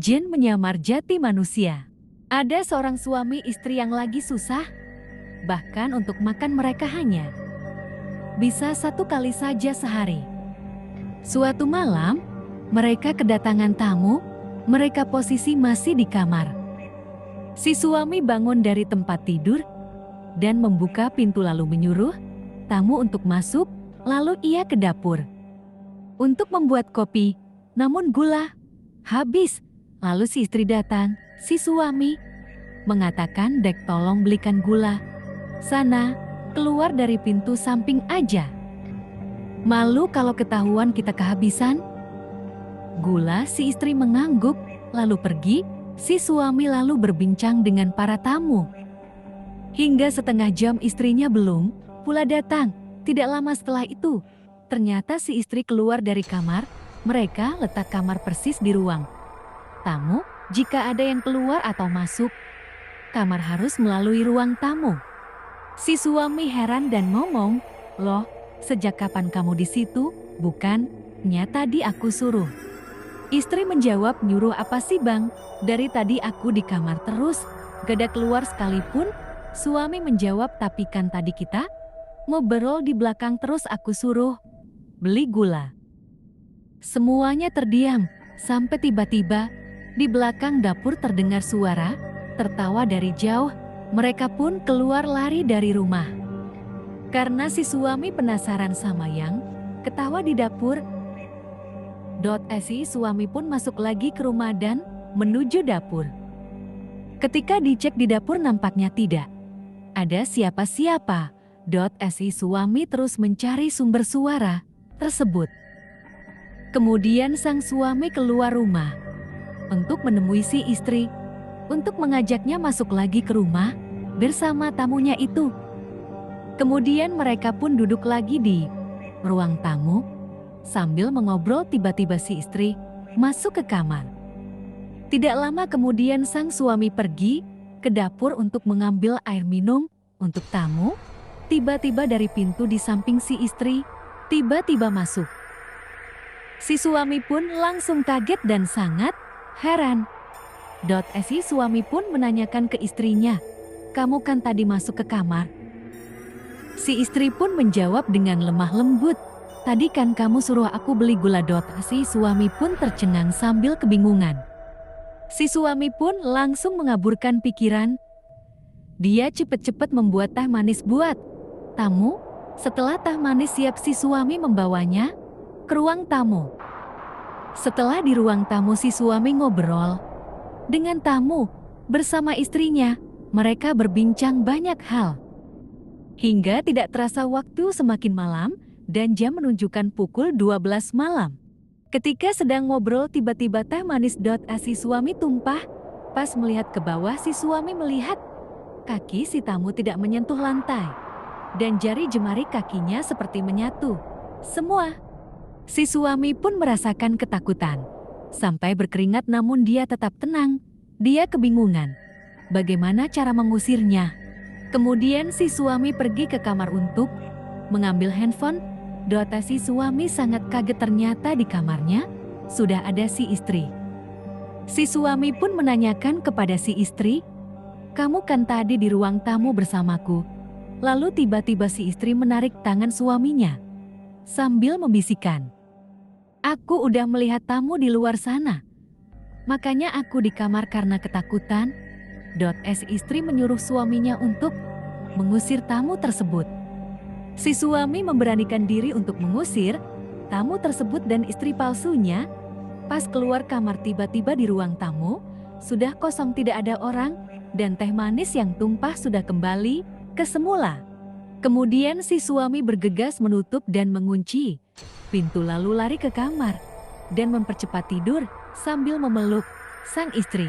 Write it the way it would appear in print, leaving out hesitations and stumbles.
Jin menyamar jati manusia. Ada seorang suami istri yang lagi susah, bahkan untuk makan mereka hanya bisa 1 kali saja sehari. Suatu malam, mereka kedatangan tamu, mereka posisi masih di kamar. Si suami bangun dari tempat tidur dan membuka pintu lalu menyuruh tamu untuk masuk, lalu ia ke dapur untuk membuat kopi, namun gula habis. Lalu si istri datang, si suami mengatakan, "Dek, tolong belikan gula. Sana, keluar dari pintu samping aja. Malu kalau ketahuan kita kehabisan." Gula si istri mengangguk, lalu pergi, si suami lalu berbincang dengan para tamu. Hingga setengah jam istrinya belum pula datang. Tidak lama setelah itu, ternyata si istri keluar dari kamar, mereka letak kamar persis di ruang tamu. Jika ada yang keluar atau masuk kamar harus melalui ruang tamu. Si suami heran dan ngomong, "Loh, sejak kapan kamu di situ?" "Bukannya tadi aku suruh." Istri menjawab, "Nyuruh apa sih bang? Dari tadi aku di kamar terus, gak ada keluar sekalipun." Suami menjawab, "Tapi kan tadi kita ngobrol di belakang terus aku suruh beli gula." Semuanya terdiam, sampai tiba-tiba di belakang dapur terdengar suara tertawa dari jauh. Mereka pun keluar lari dari rumah. Karena si suami penasaran sama yang ketawa di dapur. Si suami pun masuk lagi ke rumah dan menuju dapur. Ketika dicek di dapur nampaknya tidak ada siapa-siapa. Si suami terus mencari sumber suara tersebut. Kemudian sang suami keluar rumah untuk menemui si istri, untuk mengajaknya masuk lagi ke rumah bersama tamunya itu. Kemudian mereka pun duduk lagi di ruang tamu sambil mengobrol. Tiba-tiba si istri masuk ke kamar. Tidak lama kemudian sang suami pergi ke dapur untuk mengambil air minum untuk tamu. Tiba-tiba dari pintu di samping si istri tiba-tiba masuk. Si suami pun langsung kaget dan sangat heran. Si suami pun menanyakan ke istrinya, "Kamu kan tadi masuk ke kamar?" Si istri pun menjawab dengan lemah lembut, "Tadi kan kamu suruh aku beli gula." Si suami pun tercengang sambil kebingungan. Si suami pun langsung mengaburkan pikiran. Dia cepat-cepat membuat teh manis buat tamu. Setelah teh manis siap, si suami membawanya ke ruang tamu. Setelah di ruang tamu si suami ngobrol dengan tamu bersama istrinya. Mereka berbincang banyak hal. Hingga tidak terasa waktu semakin malam dan jam menunjukkan pukul 12 malam. Ketika sedang ngobrol tiba-tiba teh manis si suami tumpah. Pas melihat ke bawah si suami melihat kaki si tamu tidak menyentuh lantai. Dan jari jemari kakinya seperti menyatu semua. Si suami pun merasakan ketakutan, sampai berkeringat, namun dia tetap tenang. Dia kebingungan bagaimana cara mengusirnya. Kemudian si suami pergi ke kamar untuk mengambil handphone. Si suami sangat kaget, ternyata di kamarnya sudah ada si istri. Si suami pun menanyakan kepada si istri, "Kamu kan tadi di ruang tamu bersamaku?" Lalu tiba-tiba si istri menarik tangan suaminya sambil membisikkan, "Aku udah melihat tamu di luar sana. Makanya aku di kamar karena ketakutan." Si istri menyuruh suaminya untuk mengusir tamu tersebut. Si suami memberanikan diri untuk mengusir tamu tersebut dan istri palsunya. Pas keluar kamar tiba-tiba di ruang tamu sudah kosong, tidak ada orang, dan teh manis yang tumpah sudah kembali ke semula. Kemudian si suami bergegas menutup dan mengunci pintu lalu lari ke kamar dan mempercepat tidur sambil memeluk sang istri.